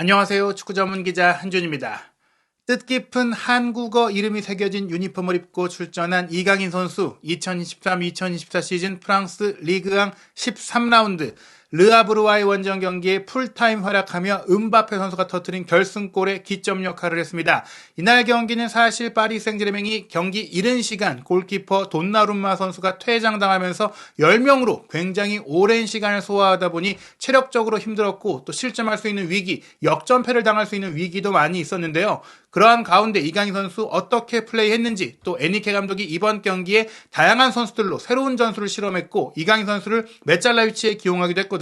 안녕하세요. 축구 전문 기자 한준입니다. 뜻깊은 한국어 이름이 새겨진 유니폼을 입고 출전한 이강인 선수 2023-2024 시즌 프랑스 리그앙 13라운드 르아브르와의 원정 경기에 풀타임 활약하며 음바페 선수가 터뜨린 결승골에 기점 역할을 했습니다. 이날 경기는 사실 파리 생제르맹이 경기 이른 시간 골키퍼 돈나룸마 선수가 퇴장당하면서 10명으로 굉장히 오랜 시간을 소화하다 보니 체력적으로 힘들었고 또 실점할 수 있는 위기, 역전패를 당할 수 있는 위기도 많이 있었는데요. 그러한 가운데 이강인 선수 어떻게 플레이했는지 또 에니케 감독이 이번 경기에 다양한 선수들로 새로운 전술을 실험했고 이강인 선수를 메짤라 위치에 기용하기도 했거든요.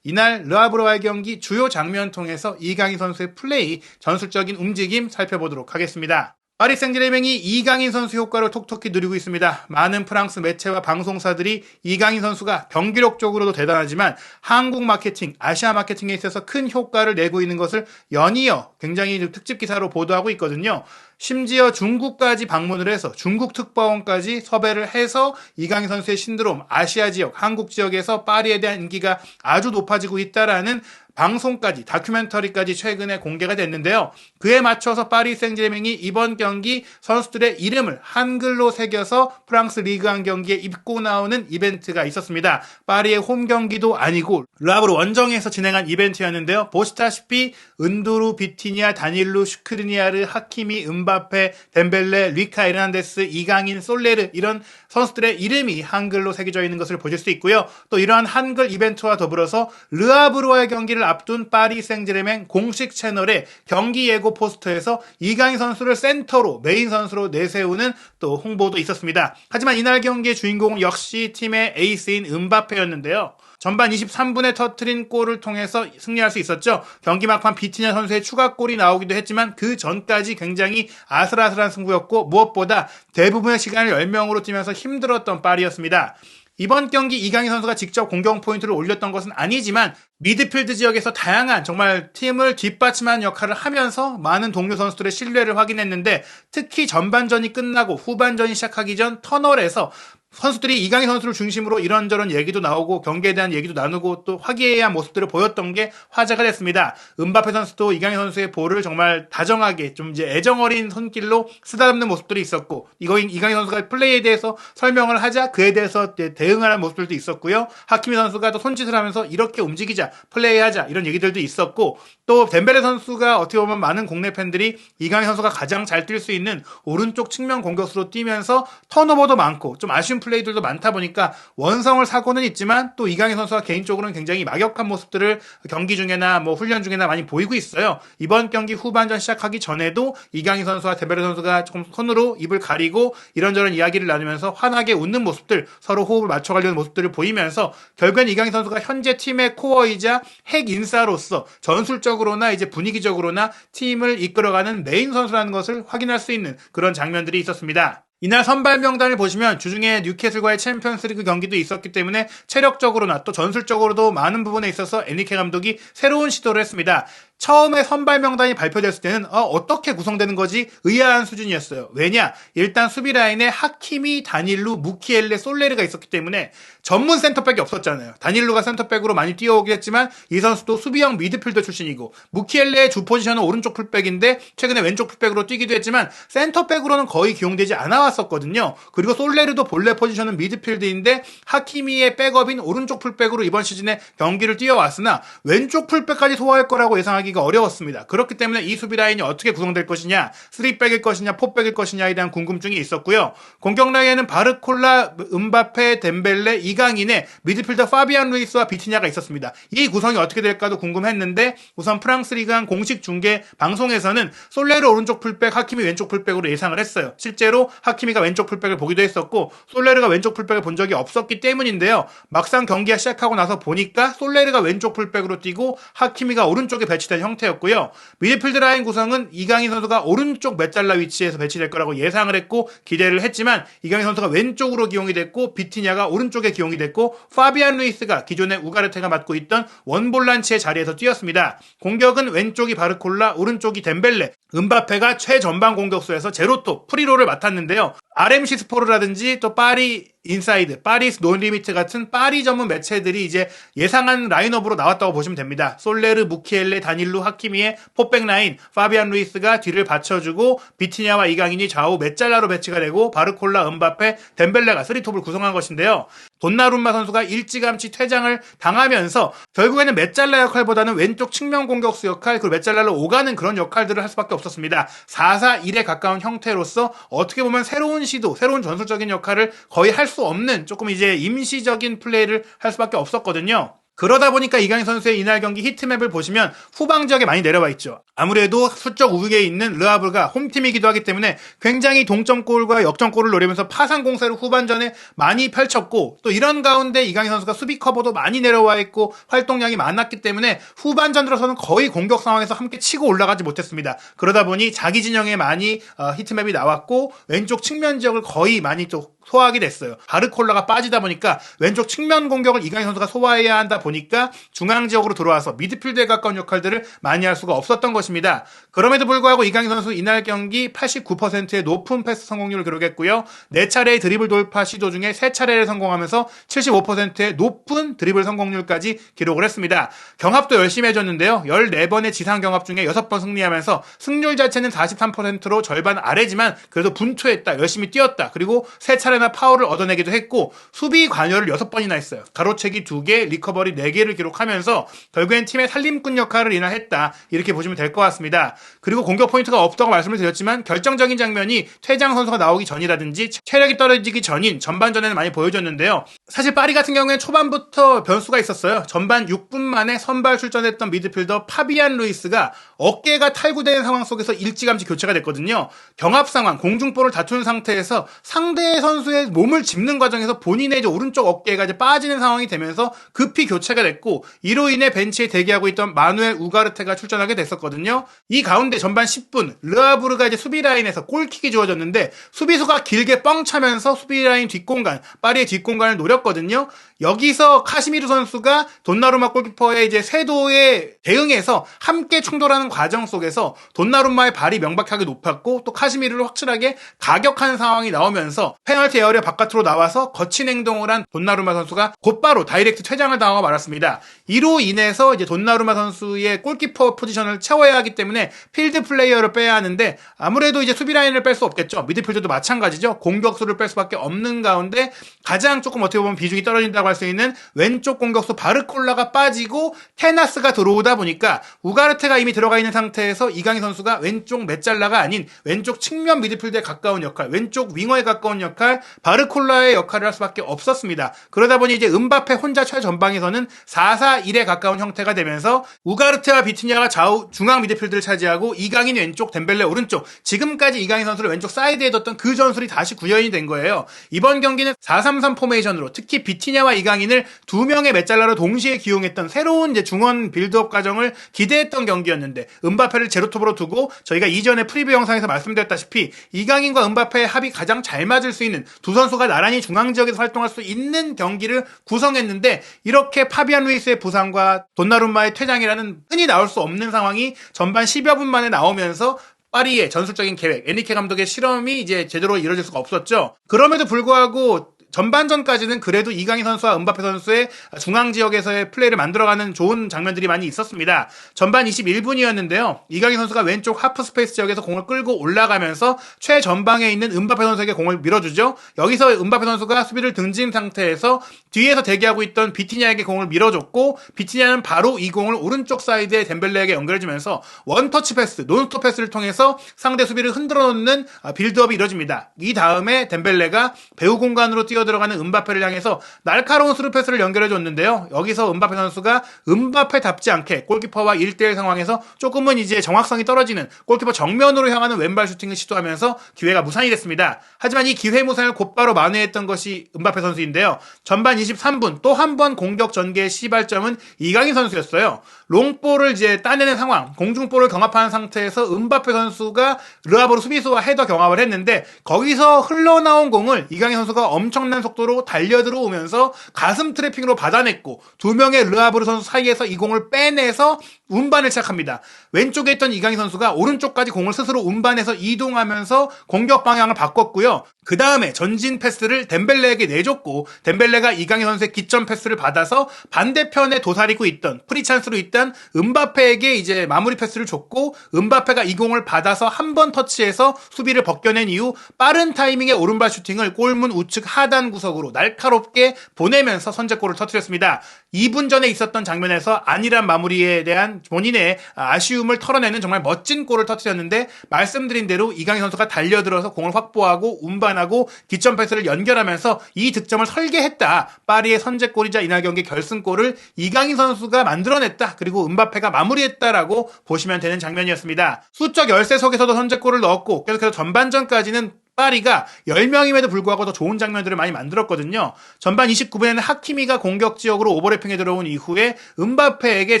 이날 르아브르와의 경기 주요 장면 통해서 이강인 선수의 플레이, 전술적인 움직임 살펴보도록 하겠습니다. 파리 생제르맹이 이강인 선수 효과를 톡톡히 누리고 있습니다. 많은 프랑스 매체와 방송사들이 이강인 선수가 경기력적으로도 대단하지만 한국 마케팅, 아시아 마케팅에 있어서 큰 효과를 내고 있는 것을 연이어 굉장히 특집 기사로 보도하고 있거든요. 심지어 중국까지 방문을 해서 중국 특파원까지 섭외를 해서 이강인 선수의 신드롬, 아시아 지역, 한국 지역에서 파리에 대한 인기가 아주 높아지고 있다라는 방송까지, 다큐멘터리까지 최근에 공개가 됐는데요. 그에 맞춰서 파리 생제르맹이 이번 경기 선수들의 이름을 한글로 새겨서 프랑스 리그앙 경기에 입고 나오는 이벤트가 있었습니다. 파리의 홈 경기도 아니고 르아브르 원정에서 진행한 이벤트였는데요. 보시다시피 은두루, 비티니아, 다닐루, 슈크리니아르, 하키미, 음바페, 덴벨레, 리카 에르난데스, 이강인, 솔레르 이런 선수들의 이름이 한글로 새겨져 있는 것을 보실 수 있고요. 또 이러한 한글 이벤트와 더불어서 르아브르와의 경기를 앞둔 파리 생제르맹 공식 채널의 경기 예고 포스터에서 이강인 선수를 센터로 메인 선수로 내세우는 또 홍보도 있었습니다. 하지만 이날 경기의 주인공은 역시 팀의 에이스인 음바페였는데요. 전반 23분에 터트린 골을 통해서 승리할 수 있었죠. 경기 막판 비티냐 선수의 추가골이 나오기도 했지만 그 전까지 굉장히 아슬아슬한 승부였고 무엇보다 대부분의 시간을 10명으로 뛰면서 힘들었던 파리였습니다. 이번 경기 이강인 선수가 직접 공격 포인트를 올렸던 것은 아니지만 미드필드 지역에서 다양한 정말 팀을 뒷받침하는 역할을 하면서 많은 동료 선수들의 신뢰를 확인했는데 특히 전반전이 끝나고 후반전이 시작하기 전 터널에서 선수들이 이강인 선수를 중심으로 이런저런 얘기도 나오고 경기에 대한 얘기도 나누고 또 화기애애한 모습들을 보였던 게 화제가 됐습니다. 음바페 선수도 이강인 선수의 볼을 정말 다정하게 좀 이제 애정어린 손길로 쓰다듬는 모습들이 있었고 이강인 선수가 플레이에 대해서 설명을 하자 그에 대해서 대응하는 모습들도 있었고요. 하키미 선수가 또 손짓을 하면서 이렇게 움직이자 플레이하자 이런 얘기들도 있었고 또 덴벨레 선수가 어떻게 보면 많은 국내 팬들이 이강인 선수가 가장 잘 뛸 수 있는 오른쪽 측면 공격수로 뛰면서 턴오버도 많고 좀 아쉬운 플레이들도 많다 보니까 원성을 사고는 있지만 또 이강인 선수가 개인적으로는 굉장히 막역한 모습들을 경기 중에나 뭐 훈련 중에나 많이 보이고 있어요. 이번 경기 후반전 시작하기 전에도 이강인 선수와 덴벨레 선수가 조금 손으로 입을 가리고 이런저런 이야기를 나누면서 환하게 웃는 모습들, 서로 호흡을 맞춰가려는 모습들을 보이면서 결국엔 이강인 선수가 현재 팀의 코어이자 핵 인싸로서 전술적으로나 이제 분위기적으로나 팀을 이끌어가는 메인 선수라는 것을 확인할 수 있는 그런 장면들이 있었습니다. 이날 선발 명단을 보시면 주중에 뉴캐슬과의 챔피언스리그 경기도 있었기 때문에 체력적으로나 또 전술적으로도 많은 부분에 있어서 에니케 감독이 새로운 시도를 했습니다. 처음에 선발 명단이 발표됐을 때는 어떻게 구성되는 거지 의아한 수준이었어요. 왜냐? 일단 수비 라인에 하키미, 다닐루, 무키엘레, 솔레르가 있었기 때문에 전문 센터백이 없었잖아요. 다닐루가 센터백으로 많이 뛰어오긴 했지만 이 선수도 수비형 미드필더 출신이고 무키엘레의 주 포지션은 오른쪽 풀백인데 최근에 왼쪽 풀백으로 뛰기도 했지만 센터백으로는 거의 기용되지 않아 왔었거든요. 그리고 솔레르도 본래 포지션은 미드필드인데 하키미의 백업인 오른쪽 풀백으로 이번 시즌에 경기를 뛰어왔으나 왼쪽 풀백까지 소화할 거라고 예상하기가 어려웠습니다. 그렇기 때문에 이 수비 라인이 어떻게 구성될 것이냐, 3백일 것이냐, 4백일 것이냐에 대한 궁금증이 있었고요. 공격 라인에는 바르콜라, 음바페, 덴벨레, 이강인의 미드필더 파비안 루이스와 비티냐가 있었습니다. 이 구성이 어떻게 될까도 궁금했는데 우선 프랑스 리그한 공식 중계 방송에서는 솔레르 오른쪽 풀백, 하키미 왼쪽 풀백으로 예상을 했어요. 실제로 하키미가 왼쪽 풀백을 보기도 했었고 솔레르가 왼쪽 풀백을 본 적이 없었기 때문인데요. 막상 경기가 시작하고 나서 보니까 솔레르가 왼쪽 풀백으로 뛰고 하키미가 오른쪽에 배치된 형태였고요. 미드필드 라인 구성은 이강인 선수가 오른쪽 메짤라 위치에서 배치될 거라고 예상을 했고 기대를 했지만 이강인 선수가 왼쪽으로 기용이 됐고 비티냐가 오른쪽에 기용이 됐고 파비안 루이스가 기존에 우가르테가 맡고 있던 원볼란치의 자리에서 뛰었습니다. 공격은 왼쪽이 바르콜라, 오른쪽이 덴벨레, 음바페가 최전방 공격수에서 제로톱, 프리로를 맡았는데요. RMC 스포르라든지 또 파리 인사이드, 파리스 논리미트 같은 파리 전문 매체들이 이제 예상한 라인업으로 나왔다고 보시면 됩니다. 솔레르, 무키엘레, 다닐루, 하키미의 포백 라인, 파비안 루이스가 뒤를 받쳐주고 비티냐와 이강인이 좌우 메짤라로 배치가 되고 바르콜라, 은바페, 덴벨레가 3톱을 구성한 것인데요. 돈나룸마 선수가 일찌감치 퇴장을 당하면서 결국에는 메짤라 역할보다는 왼쪽 측면 공격수 역할, 그리고 메짤라를 오가는 그런 역할들을 할 수밖에 없었습니다. 4-4-1에 가까운 형태로서 어떻게 보면 새로운 시도, 새로운 전술적인 역할을 거의 할 수 없는 조금 이제 임시적인 플레이를 할 수밖에 없었거든요. 그러다 보니까 이강인 선수의 이날 경기 히트맵을 보시면 후방 지역에 많이 내려와 있죠. 아무래도 수적 우위에 있는 르하브르가 홈팀이기도 하기 때문에 굉장히 동점골과 역전골을 노리면서 파상 공세를 후반전에 많이 펼쳤고, 또 이런 가운데 이강인 선수가 수비 커버도 많이 내려와 있고 활동량이 많았기 때문에 후반전 들어서는 거의 공격 상황에서 함께 치고 올라가지 못했습니다. 그러다 보니 자기 진영에 많이 히트맵이 나왔고 왼쪽 측면 지역을 거의 많이 또 소화하게 됐어요. 바르콜라가 빠지다 보니까 왼쪽 측면 공격을 이강인 선수가 소화해야 한다 보니까 중앙 지역으로 들어와서 미드필드에 가까운 역할들을 많이 할 수가 없었던 것입니다. 그럼에도 불구하고 이강인 선수 이날 경기 89%의 높은 패스 성공률을 기록했고요. 4차례의 드리블 돌파 시도 중에 3차례를 성공하면서 75%의 높은 드리블 성공률까지 기록을 했습니다. 경합도 열심히 해줬는데요. 14번의 지상 경합 중에 6번 승리하면서 승률 자체는 43%로 절반 아래지만 그래도 분투했다, 열심히 뛰었다, 그리고 3차례나 파울을 얻어내기도 했고 수비 관여를 6번이나 했어요. 가로채기 2개, 리커버리 4개를 기록하면서 결국엔 팀의 살림꾼 역할을 이날 했다, 이렇게 보시면 될 것 같습니다. 그리고 공격 포인트가 없다고 말씀을 드렸지만 결정적인 장면이 퇴장 선수가 나오기 전이라든지 체력이 떨어지기 전인 전반전에는 많이 보여줬는데요. 사실 파리 같은 경우에는 초반부터 변수가 있었어요. 전반 6분 만에 선발 출전했던 미드필더 파비안 루이스가 어깨가 탈구된 상황 속에서 일찌감치 교체가 됐거든요. 경합 상황, 공중볼을 다투는 상태에서 상대 선수의 몸을 짚는 과정에서 본인의 이제 오른쪽 어깨가 이제 빠지는 상황이 되면서 급히 교체가 됐고, 이로 인해 벤치에 대기하고 있던 마누엘 우가르테가 출전하게 됐었거든요. 이 가운데 전반 10분 르하브르가 이제 수비 라인에서 골킥이 주어졌는데 수비수가 길게 뻥 차면서 수비 라인 뒷공간, 파리의 뒷공간을 노렸거든요. 여기서 카시미르 선수가 돈나루마 골키퍼의 이제 쇄도에 대응해서 함께 충돌하는 과정 속에서 돈나루마의 발이 명백하게 높았고 또 카시미르를 확실하게 가격하는 상황이 나오면서 페널티 에어리어 바깥으로 나와서 거친 행동을 한 돈나루마 선수가 곧바로 다이렉트 퇴장을 당하고 말았습니다. 이로 인해서 이제 돈나루마 선수의 골키퍼 포지션을 채워야 하기 때문에 필드 플레이어를 빼야 하는데 아무래도 이제 수비 라인을 뺄 수 없겠죠. 미드필드도 마찬가지죠. 공격수를 뺄 수밖에 없는 가운데 가장 조금 어떻게 보면 비중이 떨어진다고 할 수 있는 왼쪽 공격수 바르콜라가 빠지고 테나스가 들어오다 보니까 우가르테가 이미 들어가 있는 상태에서 이강인 선수가 왼쪽 메짤라가 아닌 왼쪽 측면 미드필드에 가까운 역할, 왼쪽 윙어에 가까운 역할, 바르콜라의 역할을 할 수밖에 없었습니다. 그러다 보니 이제 은바페 혼자 최전방에서는 4-4-1에 가까운 형태가 되면서 우가르테와 비티냐가 좌우 중앙 미드필드를 차지하고 이강인 왼쪽, 덴벨레 오른쪽, 지금까지 이강인 선수를 왼쪽 사이드에 뒀던 그 전술이 다시 구현이 된 거예요. 이번 경기는 4-3-3 포메이션으로 특히 비티냐와 이강인을 2명의 메짤라로 동시에 기용했던 새로운 이제 중원 빌드업 과정을 기대했던 경기였는데 은바페를 제로톱으로 두고 저희가 이전에 프리뷰 영상에서 말씀드렸다시피 이강인과 은바페의 합이 가장 잘 맞을 수 있는 두 선수가 나란히 중앙 지역에서 활동할 수 있는 경기를 구성했는데 이렇게 파비안 루이스의 부상과 돈나룸마의 퇴장이라는 흔히 나올 수 없는 상황이 전반 10여 분 만에 나오면서 파리의 전술적인 계획, 에니케 감독의 실험이 이제 제대로 이루어질 수가 없었죠. 그럼에도 불구하고 전반전까지는 그래도 이강인 선수와 은바페 선수의 중앙 지역에서의 플레이를 만들어가는 좋은 장면들이 많이 있었습니다. 전반 21분이었는데요. 이강인 선수가 왼쪽 하프 스페이스 지역에서 공을 끌고 올라가면서 최전방에 있는 은바페 선수에게 공을 밀어주죠. 여기서 은바페 선수가 수비를 등진 상태에서 뒤에서 대기하고 있던 비티냐에게 공을 밀어줬고 비티냐는 바로 이 공을 오른쪽 사이드에 덴벨레에게 연결해주면서 원터치 패스, 논스톱 패스를 통해서 상대 수비를 흔들어 놓는 빌드업이 이루어집니다. 이 다음에 덴벨레가 배후 공간으로 들어가는 은바페를 향해서 날카로운 스루 패스를 연결해줬는데요. 여기서 은바페 선수가 은바페답지 않게 골키퍼와 1대1 상황에서 조금은 이제 정확성이 떨어지는 골키퍼 정면으로 향하는 왼발 슈팅을 시도하면서 기회가 무산이 됐습니다. 하지만 이 기회 무산을 곧바로 만회했던 것이 은바페 선수인데요. 전반 23분 또 한 번 공격 전개의 시발점은 이강인 선수였어요. 롱볼을 이제 따내는 상황, 공중볼을 경합하는 상태에서 은바페 선수가 르하브르 수비수와 헤더 경합을 했는데 거기서 흘러나온 공을 이강인 선수가 엄청난 엄청난 속도로 달려들어오면서 가슴 트래핑으로 받아냈고 두 명의 르하브르 선수 사이에서 이 공을 빼내서 운반을 시작합니다. 왼쪽에 있던 이강인 선수가 오른쪽까지 공을 스스로 운반해서 이동하면서 공격 방향을 바꿨고요. 그 다음에 전진 패스를 덴벨레에게 내줬고 덴벨레가 이강인 선수의 기점 패스를 받아서 반대편에 도사리고 있던 프리찬스로 있던 음바페에게 이제 마무리 패스를 줬고 음바페가 이 공을 받아서 한 번 터치해서 수비를 벗겨낸 이후 빠른 타이밍의 오른발 슈팅을 골문 우측 하단 구석으로 날카롭게 보내면서 선제골을 터뜨렸습니다. 2분 전에 있었던 장면에서 안일한 마무리에 대한 본인의 아쉬움을 털어내는 정말 멋진 골을 터뜨렸는데 말씀드린 대로 이강인 선수가 달려들어서 공을 확보하고 운반하고 기점 패스를 연결하면서 이 득점을 설계했다. 파리의 선제골이자 이날 경기 결승골을 이강인 선수가 만들어냈다. 그리고 음바페가 마무리했다라고 보시면 되는 장면이었습니다. 수적 열세 속에서도 선제골을 넣었고 계속해서 전반전까지는 파리가 10명임에도 불구하고 더 좋은 장면들을 많이 만들었거든요. 전반 29분에는 하키미가 공격 지역으로 오버래핑에 들어온 이후에 음바페에게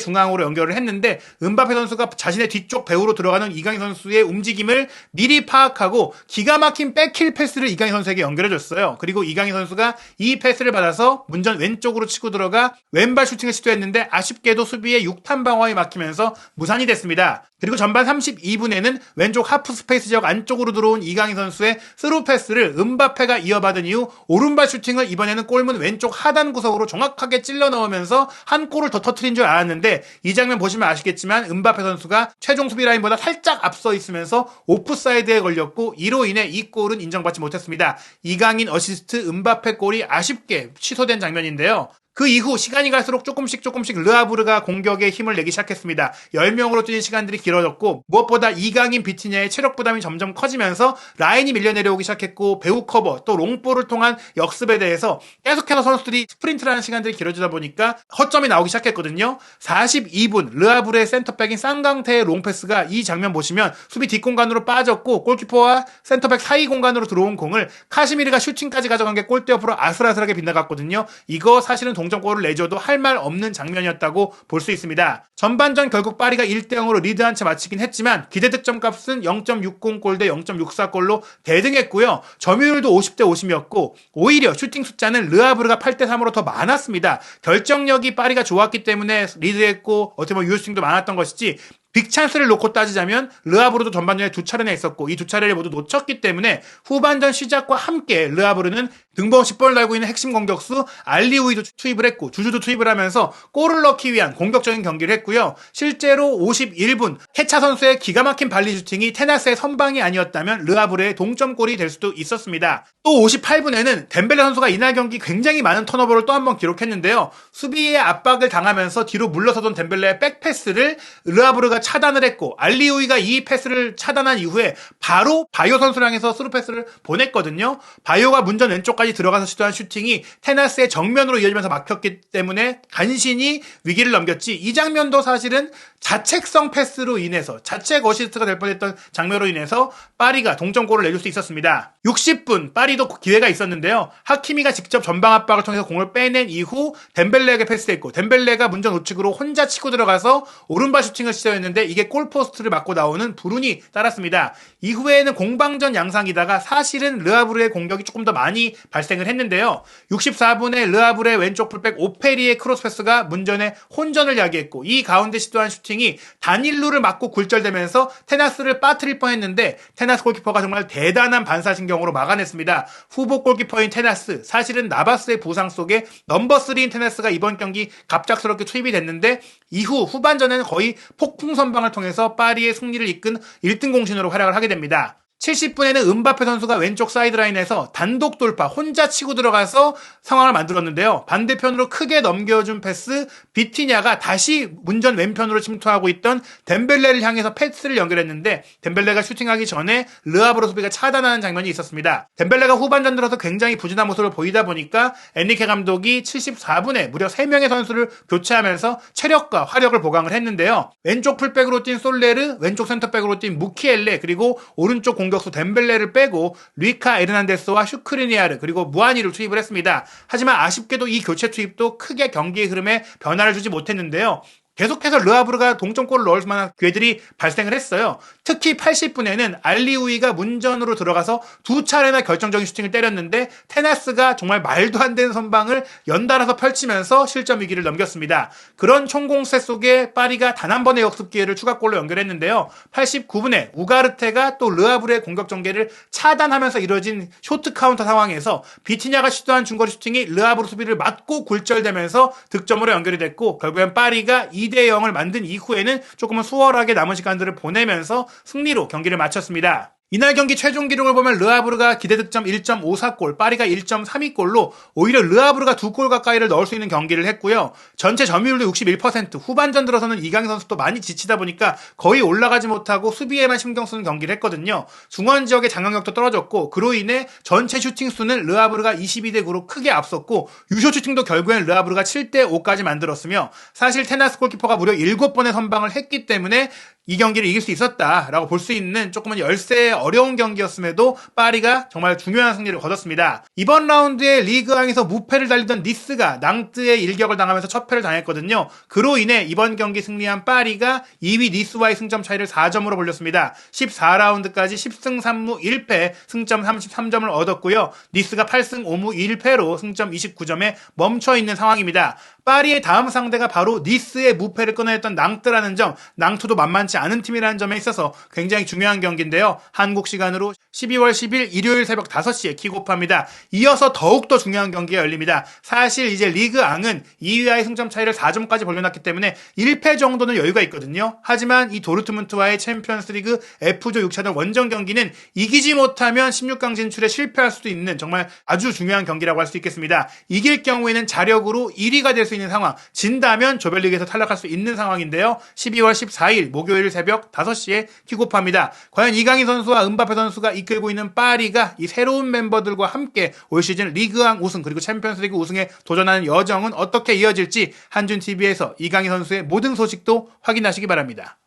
중앙으로 연결을 했는데 음바페 선수가 자신의 뒤쪽 배우로 들어가는 이강인 선수의 움직임을 미리 파악하고 기가 막힌 백힐 패스를 이강인 선수에게 연결해줬어요. 그리고 이강인 선수가 이 패스를 받아서 문전 왼쪽으로 치고 들어가 왼발 슈팅을 시도했는데 아쉽게도 수비의 6탄 방어에 막히면서 무산이 됐습니다. 그리고 전반 32분에는 왼쪽 하프 스페이스 지역 안쪽으로 들어온 이강인 선수의 스루 패스를 음바페가 이어받은 이후 오른발 슈팅을 이번에는 골문 왼쪽 하단 구석으로 정확하게 찔러 넣으면서 한 골을 더 터뜨린 줄 알았는데 이 장면 보시면 아시겠지만 음바페 선수가 최종 수비 라인보다 살짝 앞서 있으면서 오프사이드에 걸렸고 이로 인해 이 골은 인정받지 못했습니다. 이강인 어시스트 음바페 골이 아쉽게 취소된 장면인데요. 그 이후 시간이 갈수록 조금씩 르하브르가 공격에 힘을 내기 시작했습니다. 10명으로 뛰는 시간들이 길어졌고 무엇보다 이강인 비티냐의 체력 부담이 점점 커지면서 라인이 밀려 내려오기 시작했고 배우 커버 또 롱볼을 통한 역습에 대해서 계속해서 선수들이 스프린트를 하는 시간들이 길어지다 보니까 허점이 나오기 시작했거든요. 42분 르하브르의 센터백인 쌍강태의 롱패스가 이 장면 보시면 수비 뒷공간으로 빠졌고 골키퍼와 센터백 사이 공간으로 들어온 공을 카시미르가 슈팅까지 가져간 게 골대 옆으로 아슬아슬하게 빗나갔거든요. 이거 사실은 동점골을 내줘도 할 말 없는 장면이었다고 볼 수 있습니다. 전반전 결국 파리가 1대0으로 리드한 채 마치긴 했지만 기대 득점 값은 0.60골 대 0.64골로 대등했고요. 점유율도 50대 50이었고 오히려 슈팅 숫자는 르하브르가 8대 3으로 더 많았습니다. 결정력이 파리가 좋았기 때문에 리드했고 어떻게 보면 유효슈팅도 많았던 것이지 빅찬스를 놓고 따지자면 르하브르도 전반전에 두 차례나 있었고 이 두 차례를 모두 놓쳤기 때문에 후반전 시작과 함께 르하브르는 등번 10번을 달고 있는 핵심 공격수 알리우이도 투입을 했고 주주도 투입을 하면서 골을 넣기 위한 공격적인 경기를 했고요. 실제로 51분 케차 선수의 기가 막힌 발리 슈팅이 테나스의 선방이 아니었다면 르하브르의 동점골이 될 수도 있었습니다. 또 58분에는 덴벨레 선수가 이날 경기 굉장히 많은 턴오버를 또 한 번 기록했는데요. 수비의 압박을 당하면서 뒤로 물러서던 덴벨레의 백패스를 르하브르가 차단을 했고 알리우이가 이 패스를 차단한 이후에 바로 바이오 선수를 향해서 스루 패스를 보냈거든요. 바이오가 문전 왼쪽까지 들어가서 시도한 슈팅이 테나스의 정면으로 이어지면서 막혔기 때문에 간신히 위기를 넘겼지 이 장면도 사실은 자책성 패스로 인해서 자책 어시스트가 될 뻔했던 장면으로 인해서 파리가 동점골을 내줄 수 있었습니다. 60분 파리도 기회가 있었는데요. 하키미가 직접 전방 압박을 통해서 공을 빼낸 이후 덴벨레에게 패스했고 덴벨레가 문전 우측으로 혼자 치고 들어가서 오른발 슈팅을 시도했는데 이게 골포스트를 맞고 나오는 불운이 따랐습니다. 이후에는 공방전 양상이다가 사실은 르하브르의 공격이 조금 더 많이 발생을 했는데요. 64분에 르하브르의 왼쪽 풀백 오페리의 크로스 패스가 문전에 혼전을 야기했고 이 가운데 시도한 슈팅이 단일루를 맞고 굴절되면서 테나스를 빠뜨릴 뻔했는데 테나스 골키퍼가 정말 대단한 반사신경으로 막아냈습니다. 후보 골키퍼인 테나스, 사실은 나바스의 부상 속에 넘버 3인 테나스가 이번 경기 갑작스럽게 투입이 됐는데 이후 후반전에는 거의 폭풍 선방을 통해서 파리의 승리를 이끈 1등 공신으로 활약을 하게 됩니다. 70분에는 음바페 선수가 왼쪽 사이드라인에서 단독 돌파 혼자 치고 들어가서 상황을 만들었는데요. 반대편으로 크게 넘겨준 패스 비티냐가 다시 문전 왼편으로 침투하고 있던 덴벨레를 향해서 패스를 연결했는데 덴벨레가 슈팅하기 전에 르하브르 수비가 차단하는 장면이 있었습니다. 덴벨레가 후반전 들어서 굉장히 부진한 모습을 보이다 보니까 엔리케 감독이 74분에 무려 3명의 선수를 교체하면서 체력과 화력을 보강을 했는데요. 왼쪽 풀백으로 뛴 솔레르, 왼쪽 센터백으로 뛴 무키엘레 그리고 오른쪽 공격수 덴벨레를 빼고 루이카 에르난데스와 슈크리니아르 그리고 무아니를 투입을 했습니다. 하지만 아쉽게도 이 교체 투입도 크게 경기의 흐름에 변화를 주지 못했는데요. 계속해서 르하브르가 동점골을 넣을 만한 기회들이 발생을 했어요. 특히 80분에는 알리우이가 문전으로 들어가서 두 차례나 결정적인 슈팅을 때렸는데 테나스가 정말 말도 안 되는 선방을 연달아서 펼치면서 실점 위기를 넘겼습니다. 그런 총공세 속에 파리가 단 한 번의 역습 기회를 추가골로 연결했는데요. 89분에 우가르테가 또 르하브르의 공격 전개를 차단하면서 이뤄진 쇼트 카운터 상황에서 비티냐가 시도한 중거리 슈팅이 르하브르 수비를 맞고 굴절되면서 득점으로 연결이 됐고, 결국엔 파리가 2대0을 만든 이후에는 조금은 수월하게 남은 시간들을 보내면서 승리로 경기를 마쳤습니다. 이날 경기 최종 기록을 보면 르하브르가 기대 득점 1.54골, 파리가 1.32골로 오히려 르하브르가 2골 가까이를 넣을 수 있는 경기를 했고요. 전체 점유율도 61%, 후반전 들어서는 이강인 선수도 많이 지치다 보니까 거의 올라가지 못하고 수비에만 신경 쓰는 경기를 했거든요. 중원 지역의 장악력도 떨어졌고, 그로 인해 전체 슈팅 수는 르하브르가 22대9로 크게 앞섰고, 유효 슈팅도 결국엔 르하브르가 7대5까지 만들었으며, 사실 테나스 골키퍼가 무려 7번의 선방을 했기 때문에 이 경기를 이길 수 있었다라고 볼 수 있는 조금은 열세의 어려운 경기였음에도 파리가 정말 중요한 승리를 거뒀습니다. 이번 라운드에 리그왕에서 무패를 달리던 니스가 낭뜨의 일격을 당하면서 첫 패를 당했거든요. 그로 인해 이번 경기 승리한 파리가 2위 니스와의 승점 차이를 4점으로 벌렸습니다. 14라운드까지 10승 3무 1패, 승점 33점을 얻었고요. 니스가 8승 5무 1패로 승점 29점에 멈춰있는 상황입니다. 파리의 다음 상대가 바로 니스의 무패를 끊어냈던 낭뜨라는 점, 낭트도 만만치 않은 팀이라는 점에 있어서 굉장히 중요한 경기인데요. 한국 시간으로 12월 10일 일요일 새벽 5시에 킥오프합니다. 이어서 더욱더 중요한 경기가 열립니다. 사실 이제 리그앙은 2위와의 승점 차이를 4점까지 벌려놨기 때문에 1패 정도는 여유가 있거든요. 하지만 이 도르트문트와의 챔피언스리그 F조 6차전 원정 경기는 이기지 못하면 16강 진출에 실패할 수도 있는 정말 아주 중요한 경기라고 할 수 있겠습니다. 이길 경우에는 자력으로 1위가 될 수 있는 상황, 진다면 조별리그에서 탈락할 수 있는 상황인데요. 12월 14일 목요일 새벽 5시에 킥오프합니다. 과연 이강인 선수와 은바페 선수가 이끌고 있는 파리가 이 새로운 멤버들과 함께 올 시즌 리그왕 우승 그리고 챔피언스리그 우승에 도전하는 여정은 어떻게 이어질지 한준TV에서 이강인 선수의 모든 소식도 확인하시기 바랍니다.